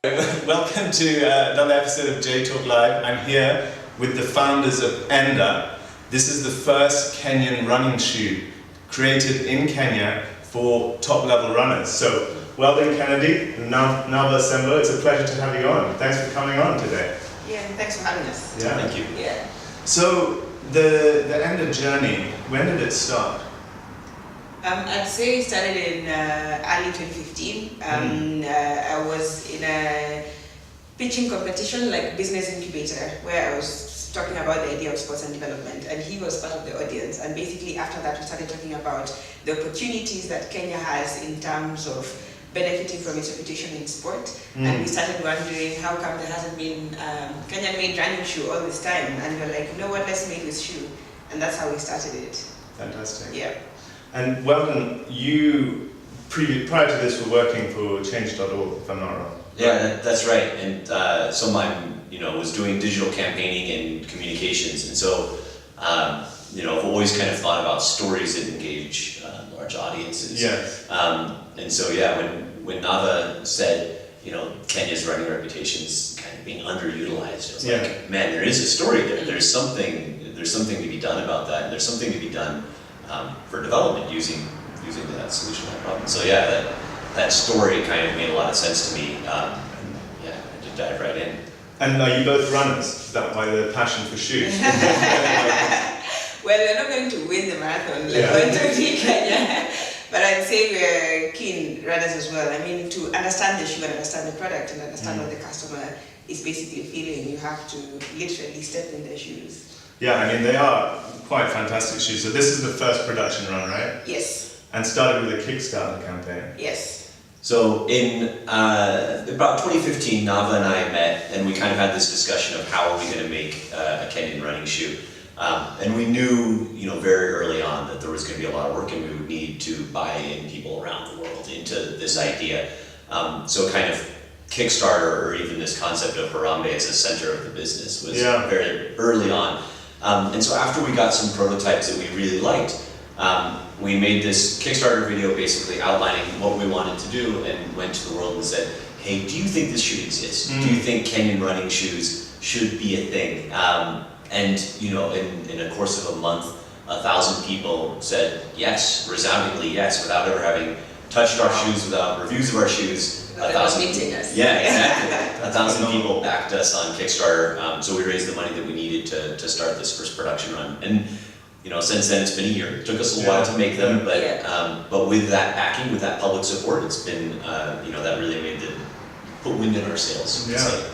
Welcome to another episode of J Talk Live. I'm here with the founders of Enda. This is the first Kenyan running shoe created in Kenya for top-level runners. So, Weldon, Kennedy, and Navalayo, it's a pleasure to have you on. Thanks for coming on today. Yeah, thanks for having us. Yeah. Thank you. Yeah. So, the Enda journey, when did it start? I'd say it started in early 2015. I was in a pitching competition, like business incubator, where I was talking about the idea of sports and development, and he was part of the audience. And basically after that, we started talking about the opportunities that Kenya has in terms of benefiting from its reputation in sport. And we started wondering how come there hasn't been Kenyan-made running shoe all this time. And we're like, you know what, let's make this shoe. And that's how we started it. Fantastic. Yeah. And Weldon, you, prior to this, were working for Change.org, if I'm not wrong. Yeah, that's right. And so was doing digital campaigning and communications. And so, I've always kind of thought about stories that engage large audiences. Yes. And so, when Nava said, Kenya's running reputation is kind of being underutilized, I was like, man, there is a story there. There's something to be done about that. And there's something to be done for development using that solution, that problem. So that story kind of made a lot of sense to me. I did dive right in. And are you both runners? Is that why the passion for shoes? Well, we're not going to win the marathon, going to be Kenya. But I'd say we're keen runners as well. I mean, to understand the shoe and understand the product and understand what the customer is basically feeling, you have to literally step in their shoes. Yeah, I mean, they are quite fantastic shoes. So this is the first production run, right? Yes. And started with a Kickstarter campaign. Yes. So in about 2015, Nava and I met, and we kind of had this discussion of how are we going to make a Kenyan running shoe. And we knew, very early on that there was going to be a lot of work, and we would need to buy in people around the world into this idea. So kind of Kickstarter, or even this concept of Harambe as a center of the business, was very early on. And so after we got some prototypes that we really liked, we made this Kickstarter video basically outlining what we wanted to do, and went to the world and said, hey, do you think this should exist? Do you think Kenyan running shoes should be a thing? And in a course of a month, 1,000 people said yes, resoundingly yes, without ever having touched our shoes, without reviews of our shoes. 1,000 meeting us. Yeah, exactly. 1,000 people backed us on Kickstarter, so we raised the money that we needed to start this first production run. And since then it's been a year. It took us a little while to make them, but with that backing, with that public support, it's been that really put wind in our sails. Yeah.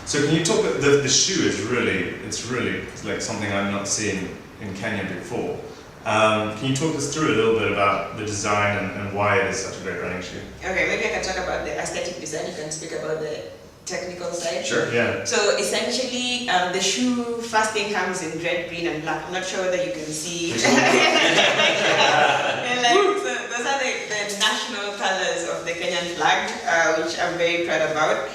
So can you talk? The shoe is really like something I've not seen in Kenya before. Can you talk us through a little bit about the design and why it is such a great running shoe? Okay, maybe I can talk about the aesthetic design. You can speak about the technical side. Sure. Yeah. So essentially, the shoe first thing comes in red, green, and black. I'm not sure whether you can see. So those are the national colors of the Kenyan flag, which I'm very proud about.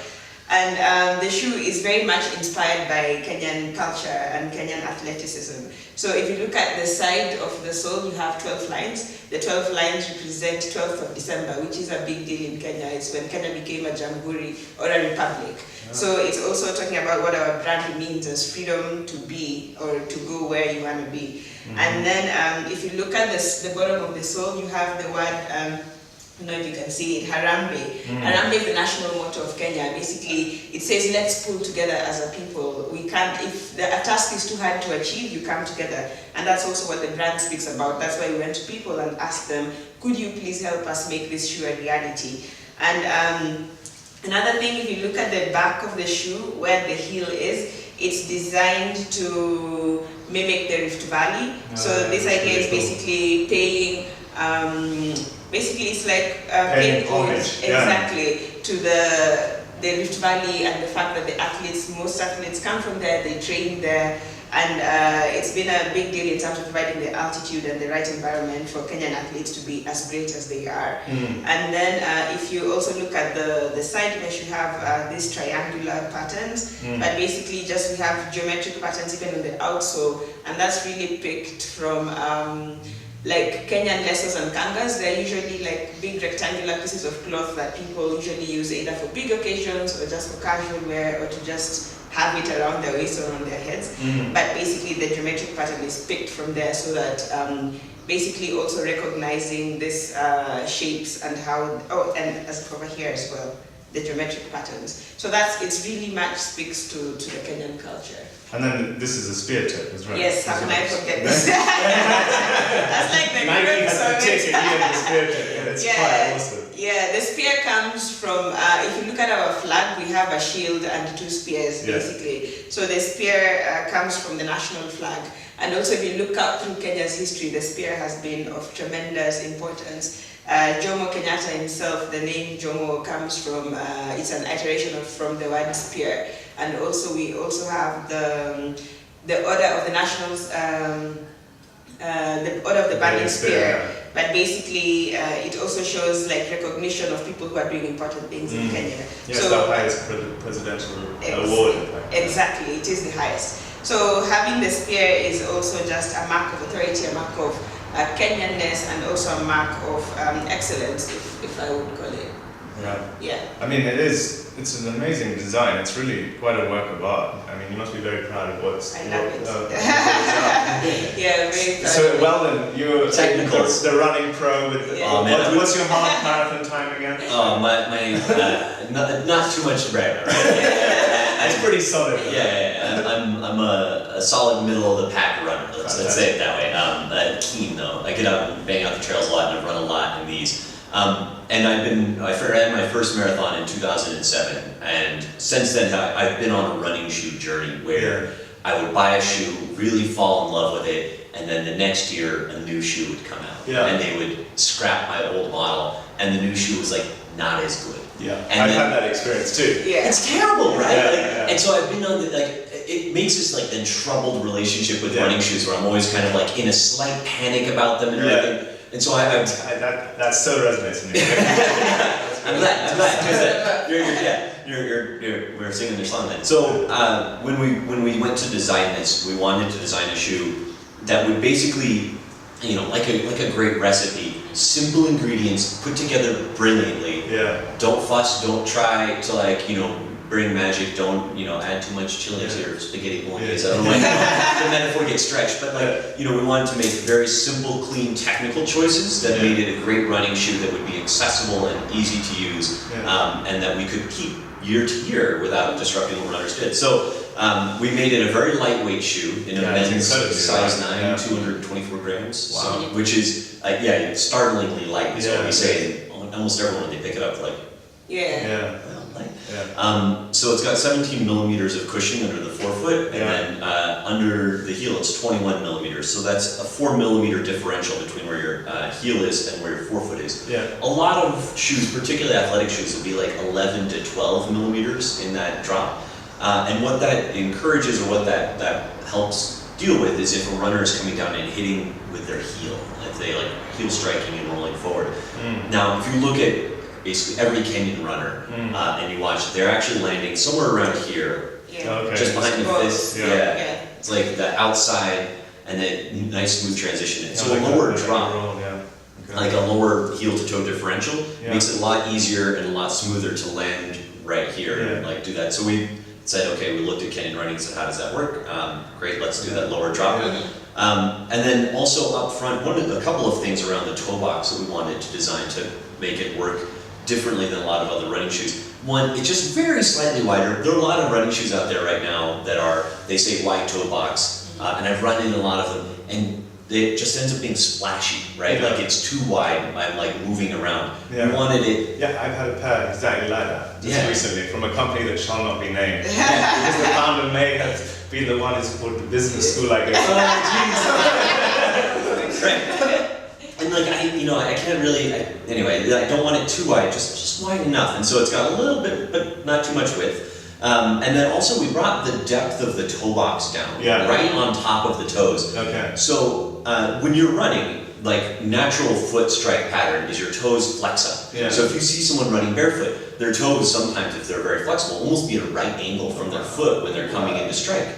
And the shoe is very much inspired by Kenyan culture and Kenyan athleticism. So if you look at the side of the sole, you have 12 lines. The 12 lines represent 12th of December, which is a big deal in Kenya. It's when Kenya became a jamhuri or a republic. So it's also talking about what our brand means as freedom to be or to go where you want to be. And then if you look at the bottom of the sole, you have the word, I don't know if you can see it, Harambe. Harambe is the national motto of Kenya. Basically, it says, let's pull together as a people. We can't, if a task is too hard to achieve, you come together. And that's also what the brand speaks about. That's why we went to people and asked them, could you please help us make this shoe a reality? And another thing, if you look at the back of the shoe, where the heel is, it's designed to mimic the Rift Valley. So this idea is basically paying, basically it's like paying homage to the Rift Valley, and the fact that most athletes come from there, they train there, and it's been a big deal in terms of providing the altitude and the right environment for Kenyan athletes to be as great as they are. And then if you also look at the side mesh, you have these triangular patterns, but basically we have geometric patterns even on the outsole, and that's really picked from like Kenyan lesos and kangas. They're usually like big rectangular pieces of cloth that people usually use either for big occasions or just for casual wear or to just have it around their waist or on their heads. But basically the geometric pattern is picked from there so that basically also recognizing these shapes and how, and as over here as well, the geometric patterns. So it's really much speaks to the Kenyan culture. And then this is a spear tip as well. Yes, how can I forget this? That's like the Nike crux has of the ticket, it. you have the spear tip, and it's quite awesome. Yeah, the spear comes from, if you look at our flag, we have a shield and two spears, basically. So the spear comes from the national flag. And also if you look up through Kenya's history, the spear has been of tremendous importance. Jomo Kenyatta himself, the name Jomo comes from, it's an iteration from the word spear. And also we also have the order of the nationals, the order of the Burning Spear. But basically, it also shows like recognition of people who are doing important things in Kenya. Yes, so, the highest presidential award. Exactly, it is the highest. So having the spear is also just a mark of authority, a mark of Kenyanness, and also a mark of excellence, if I would call it. Yeah. I mean, it's an amazing design. It's really quite a work of art. I mean, you must be very proud of what's... I love it. Yeah, very proud. So, Weldon, you're technicals, the running pro. With, what's your half marathon time again? Oh, not too much to brag about, right? It's pretty solid. Yeah, I'm a solid middle of the pack runner. Let's say it that way. Keen though. I get out and bang out the trails a lot, and I've run a lot in these. And I ran my first marathon in 2007, and since then I've been on a running shoe journey where I would buy a shoe, really fall in love with it, and then the next year a new shoe would come out, and they would scrap my old model, and the new shoe was like not as good. And I've had that experience too. It's terrible, right? And so I've been on it makes this like then troubled relationship with running shoes where I'm always kind of like in a slight panic about them and everything. And so that so resonates with me. I'm glad, because we're singing their song then. So when we went to design this, we wanted to design a shoe that would basically, like a great recipe, simple ingredients put together brilliantly. Don't fuss, don't try to bring magic, don't add too much chili to your spaghetti bolognese. I don't like the metaphor gets stretched, but we wanted to make very simple, clean, technical choices that made it a great running shoe that would be accessible and easy to use, and that we could keep year to year without disrupting what runners did. So we made it a very lightweight shoe in a men's size 9, 224 grams, which is startlingly light is what we say. And almost everyone, they pick it up like. So it's got 17 millimeters of cushioning under the forefoot, and then under the heel it's 21 millimeters. So that's a 4 millimeter differential between where your heel is and where your forefoot is. A lot of shoes, particularly athletic shoes, will be like 11 to 12 millimeters in that drop. And what that encourages, or what that helps deal with, is if a runner is coming down and hitting with their heel, if they like heel striking and rolling forward. Now, if you look at basically every Kenyan runner, and you watch, they're actually landing somewhere around here, just behind the fist. It's like the outside, and then nice smooth transition. So a lower drop, like a lower heel to toe differential, makes it a lot easier and a lot smoother to land right here and like do that. So we said, okay, we looked at Kenyan running and said, how does that work? Great, let's do that lower drop. And then also up front, a couple of things around the toe box that we wanted to design to make it work differently than a lot of other running shoes. One, it's just very slightly wider. There are a lot of running shoes out there right now that they say wide toe box, and I've run into a lot of them, and it just ends up being splashy, right? Like it's too wide, I'm like moving around. We wanted it... I've had a pair exactly like that just recently from a company that shall not be named. Because the founder may have been the one who's called the business school like this. And like I can't really. Anyway, I don't want it too wide, just wide enough. And so it's got a little bit, but not too much width. And then also we brought the depth of the toe box down, right on top of the toes. So when you're running, like natural foot strike pattern is your toes flex up. So if you see someone running barefoot, their toes sometimes, if they're very flexible, almost be at a right angle from their foot when they're coming into strike.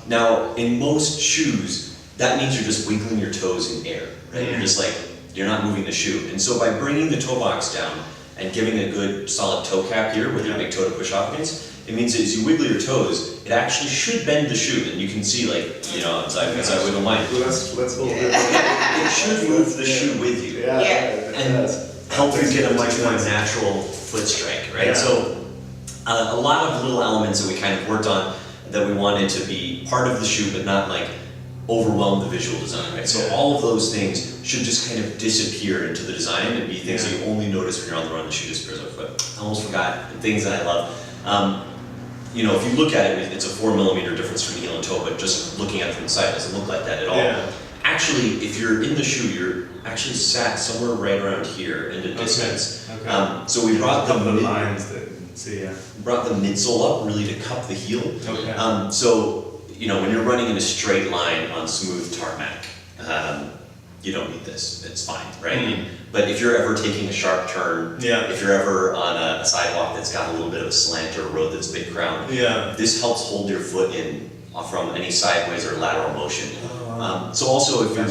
Now in most shoes, that means you're just wiggling your toes in air, right? You're just like, you're not moving the shoe. And so by bringing the toe box down and giving a good solid toe cap here with your big toe to push off against, it means that as you wiggle your toes, it actually should bend the shoe. And you can see, like, you know, as I wiggle mine. Let's hold it. It should move the shoe with you. And help you get a much more natural foot strike, right? So a lot of little elements that we kind of worked on that we wanted to be part of the shoe, but not like overwhelm the visual design, right? So all of those things should just kind of disappear into the design and be things that you only notice when you're on the run. The shoe disappears off foot. I almost forgot the things that I love. You know, if you look at it, it's a 4 millimeter difference from heel and toe, but just looking at it from the side, it doesn't look like that at all. Actually, if you're in the shoe, you're actually sat somewhere right around here in the distance. So we brought the lines that you can see. Brought the midsole up really to cup the heel. So you know, when you're running in a straight line on smooth tarmac, you don't need this. It's fine, right? But if you're ever taking a sharp turn, if you're ever on a sidewalk that's got a little bit of a slant or a road that's big crowned, this helps hold your foot in from any sideways or lateral motion. So also if you're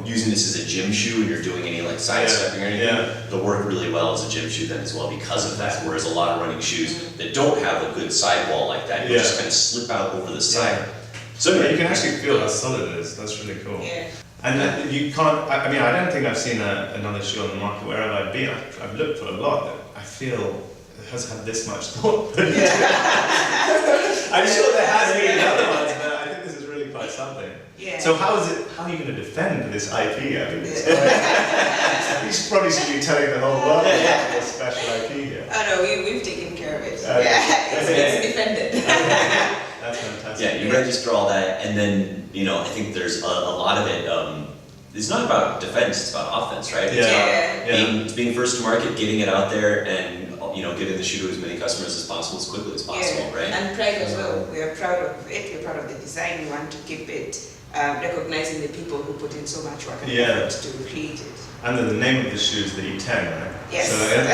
using this as a gym shoe and you're doing any like sidestepping or anything, they'll work really well as a gym shoe then as well because of that. Whereas a lot of running shoes that don't have a good sidewall like that, you just kind of slip out over the side. So you can actually feel how solid it is. That's really cool. And you can't, I mean, I don't think I've seen another shoe on the market wherever I've been. I've looked for a lot that I feel it has had this much thought. I'm sure there has been other ones, but I think this is really quite something. So how are you going to defend this IP? I mean, you probably should be telling the whole world about this special IP here. Oh no, we've taken care of it. It's defended. That's fantastic. Yeah, you register all that, and then, you know, I think there's a lot of it, it's not about defense, it's about offense, right? It's being first to market, getting it out there, and, you know, getting the shoe to as many customers as possible, as quickly as possible, right? And pride as well. We are proud of it, we're proud of the design, we want to keep it, recognizing the people who put in so much work and effort to create it. And the name of the shoe is the E10, right? Yes. So again,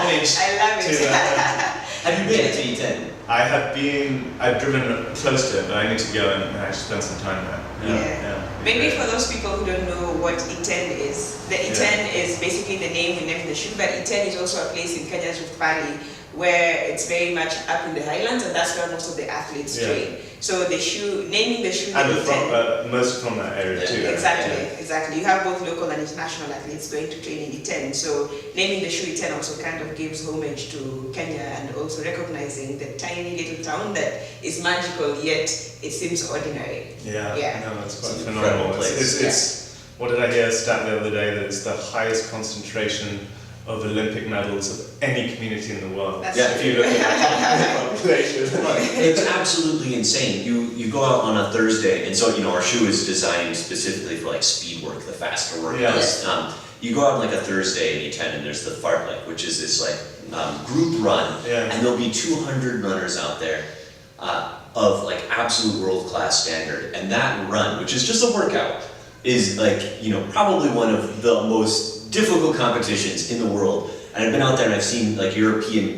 homage I love it. Have you been to E10? I've driven close to it, but I need to go and actually spend some time there. Maybe for those people who don't know what E10 is, the E10 is basically the name we named the shoe, but E10 is also a place in Kenya's Rift Valley where it's very much up in the highlands, and that's where most of the athletes train. So the shoe, naming the shoe and E10, most from that area too. Exactly. You have both local and international athletes going to train in E10. So naming the shoe E10 also kind of gives homage to Kenya and also recognizing the tiny little town that is magical yet it seems ordinary. No, it's quite phenomenal. It's what did I hear a stat the other day that it's the highest concentration of Olympic medals of any community in the world. If you look at the population. It's absolutely insane. You go out on a Thursday, and so, you know, our shoe is designed specifically for like speed work, the faster work. You go out on like a Thursday in E10 and there's the fartlek, which is this like group run, and there'll be 200 runners out there of like absolute world-class standard, and that run, which is just a workout, is like, you know, probably one of the most difficult competitions in the world. And I've been out there and I've seen like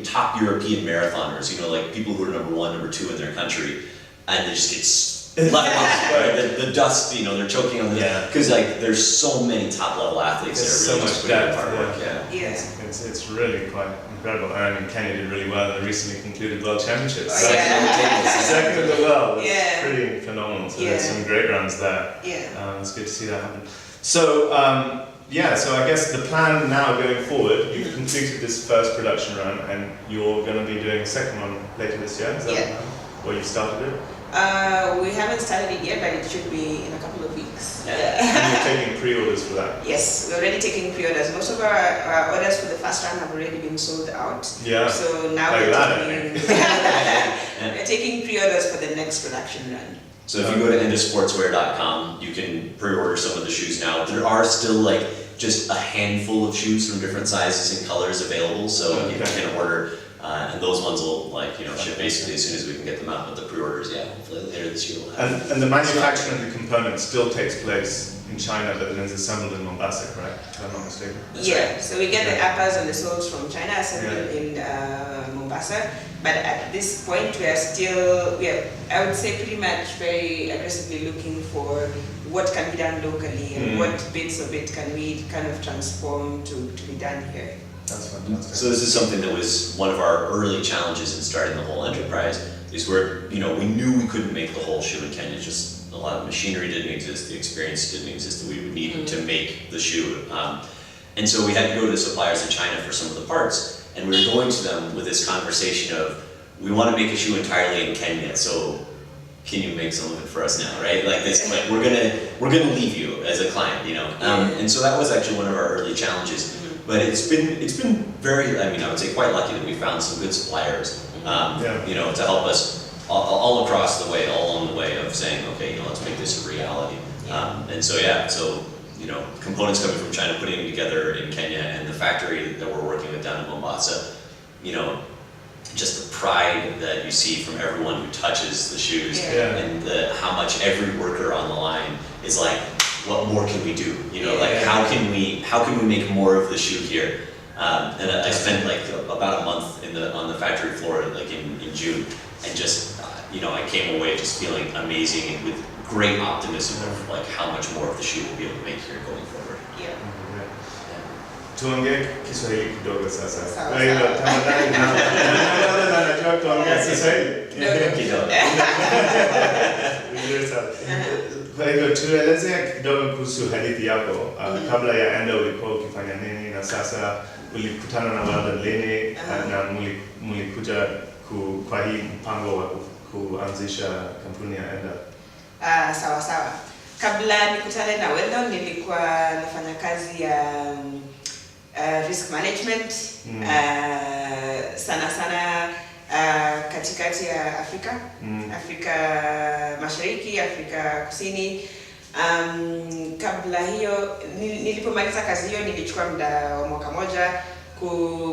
top European marathoners, you know, like people who are number 1, number 2 in their country, and they just get left right? The dust, you know, they're choking on the because like there's so many top level athletes that are really just putting in hard work. It's really quite incredible. I mean, Kenya did really well in the recently concluded World Championships. Second in the world. It's pretty phenomenal. So there's some great runs there. It's good to see that happen. So so I guess the plan now going forward, you've completed this first production run and you're going to be doing a second one later this year, is that what you've started it? We haven't started it yet, but it should be in a couple of weeks. And you're taking pre-orders for that? Yes, we're already taking pre-orders. Most of our orders for the first run have already been sold out. So now we're taking pre-orders for the next production run. So if you go to endasportswear.com, you can pre-order some of the shoes now. There are still like just a handful of shoes from different sizes and colors available, so you can order, and those ones will ship basically as soon as we can get them out. But the pre-orders, hopefully later this year we'll have. And the manufacturing of the components still takes place in China, but then it's assembled in Mombasa, correct? If I'm not mistaken. That's right. So we get the uppers and the soles from China, assembled in Mombasa. But at this point, we are, I would say, pretty much very aggressively looking for what can be done locally and what bits of it can we kind of transform to be done here. That's fantastic. So this is something that was one of our early challenges in starting the whole enterprise, is where, we knew we couldn't make the whole shoe in Kenya. Just a lot of machinery didn't exist, the experience didn't exist that we would need to make the shoe. And so we had to go to the suppliers in China for some of the parts, and we were going to them with this conversation of, we want to make a shoe entirely in Kenya, so can you make some of it for us now, right? Like this, like we're gonna leave you as a client, And so that was actually one of our early challenges. But it's been very, I would say quite lucky that we found some good suppliers, to help us all across the way, all along the way of saying, okay, let's make this a reality. And so components coming from China, putting them together in Kenya, and the factory that we're working with down in Mombasa, just the pride that you see from everyone who touches the shoes, and how much every worker on the line is like, what more can we do? How can we make more of the shoe here? And I spent like about a month on the factory floor, like in June, and just I came away just feeling amazing and with great optimism of like how much more of the shoe we'll be able to make here going forward. Tuongee Kiswahili kidogo sasa. Sawa, Kwa hiyo sawa. tafadhali najua tuongee Kiswahili. Kidogo. Vizuri sana. Kwa hivyo tueleze kidogo kuhusu hadithi yako. Kabla ya Enda ulikuwa ukifanya nini, na sasa ulikutana na Weldon lini, na mlikuja kwa hii mpango wa kuanzisha kampuni ya Enda? Sawa. Kabla nikutane na Weldon nilikuwa nafanya kazi ya risk management sana katikati ya Afrika, Afrika Mashariki, Afrika Kusini. Kabla hiyo nilipomaliza kazi hiyo nilichukua muda wa mwaka moja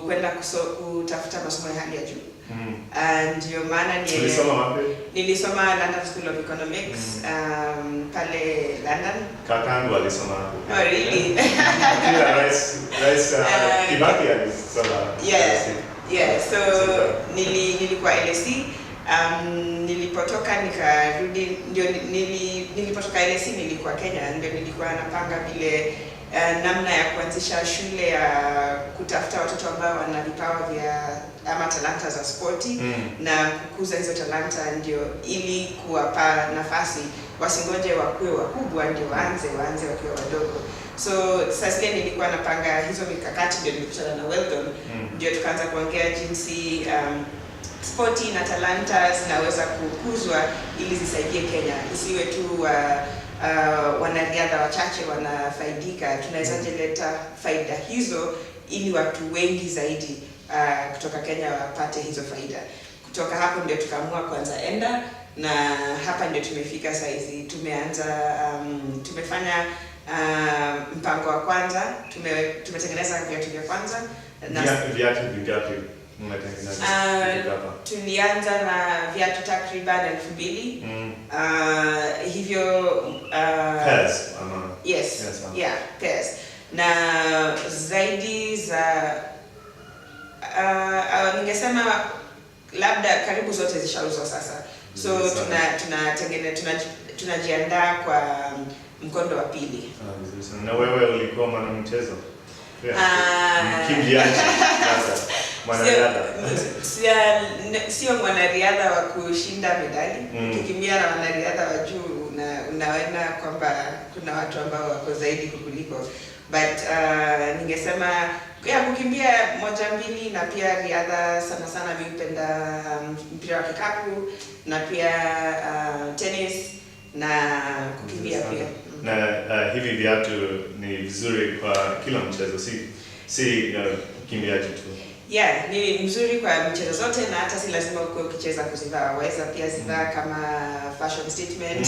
kwenda kutafuta masomo ya hali ya juu. Ndio maana nilisoma London School of Economics pale London. Kakangu alisoma hapo. Oh really? Rais Kibaki alisoma. Yeah, so nilikuwa LSE. Nilipotoka nikarudi, nilipotoka LSE nilikuwa Kenya, ndio nilikuwa napanga vile namna ya kuanzisha shule ya kutafuta watoto ambao wana vipawa ama talanta za sporti na kukuza hizo talanta, ndio ili kuwapa nafasi wasingoje wakuwe wakubwa ndio waanze wakiwa wadogo. So sasa nilikuwa napanga hizo mikakati, ndio nilikutana na Weldon, ndio tukaanza kuongea jinsi sporti na talanta zinaweza kukuzwa ili zisaidie Kenya, isiwe tu wanariadha wachache wanafaidika. Tunaweza leta faida hizo ili watu wengi zaidi kutoka Kenya wapate hizo faida. Kutoka hapo ndio tukaamua kuanza Enda, na hapa ndio tumefika saizi. Tumefanya mpango wa kwanza, tumetengeneza viatu vya kwanza. Viatu vingapi mmetengeneza? Tulianza na viatu takriban 2,000. Hivyo pairs yes, pairs. Na zaidi za ningesema labda karibu zote zishauzwa sasa. So tunajiandaa kwa mkondo wa pili. Na wewe ulikuwa mwanamchezo? Mkimbiaji sasa. Mwanariadha. Sio mwanariadha wa kushinda medali. Ukikimbia na wanariadha wa juu unaona kwamba kuna watu ambao wako zaidi kukuliko. But ningesema kukimbia 1-2, na pia riadha sana mimi hupenda mpira wa kikapu na pia tennis na kukimbia pia. Na hivi viatu ni vizuri kwa kila mchezo, si ukimbiaji tu. Yeah, ni mzuri kwa mchezo zote, na hata si lazima ukicheza kuzivaa. Waweza pia zivaa kama fashion statement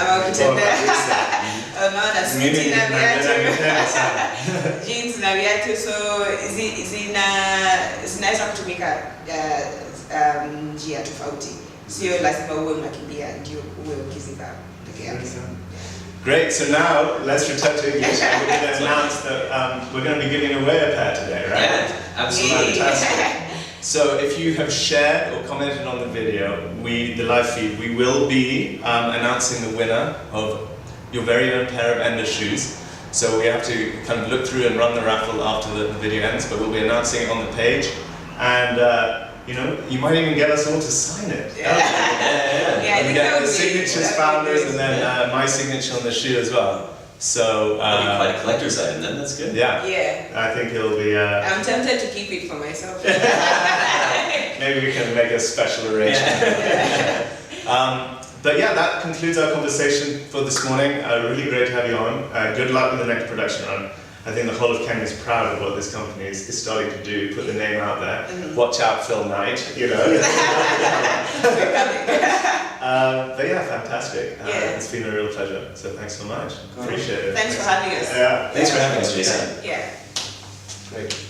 ama ukitembea. Unaona suti na viatu, jeans na viatu, so zinaweza kutumika njia tofauti. Sio lazima uwe unakimbia ndio uwe ukizivaa peke yake. Great, so now let's return to English, and we're going to announce that we're going to be giving away a pair today, right? Yeah, absolutely. Fantastic. So if you have shared or commented on the video, the live feed, we will be announcing the winner of your very own pair of Enda shoes. So we have to kind of look through and run the raffle after the video ends, but we'll be announcing it on the page. And you know, you might even get us all to sign it. Yeah, I And think get that the would be signatures, founders, and then my signature on the shoe as well. So That'll be quite a collector's item then, that's good. yeah, Yeah. I think it'll be. I'm tempted to keep it for myself. Maybe we can make a special arrangement. But yeah, that concludes our conversation for this morning. Really great to have you on. Good luck with the next production run. I think the whole of Kenya is proud of what this company is starting to do, put the name out there. Watch out, Phil Knight, you know. But yeah, fantastic. It's been a real pleasure. So thanks so much. Appreciate it. Thanks for having us. Yeah. Thanks for having us, Jason. Yeah. Great.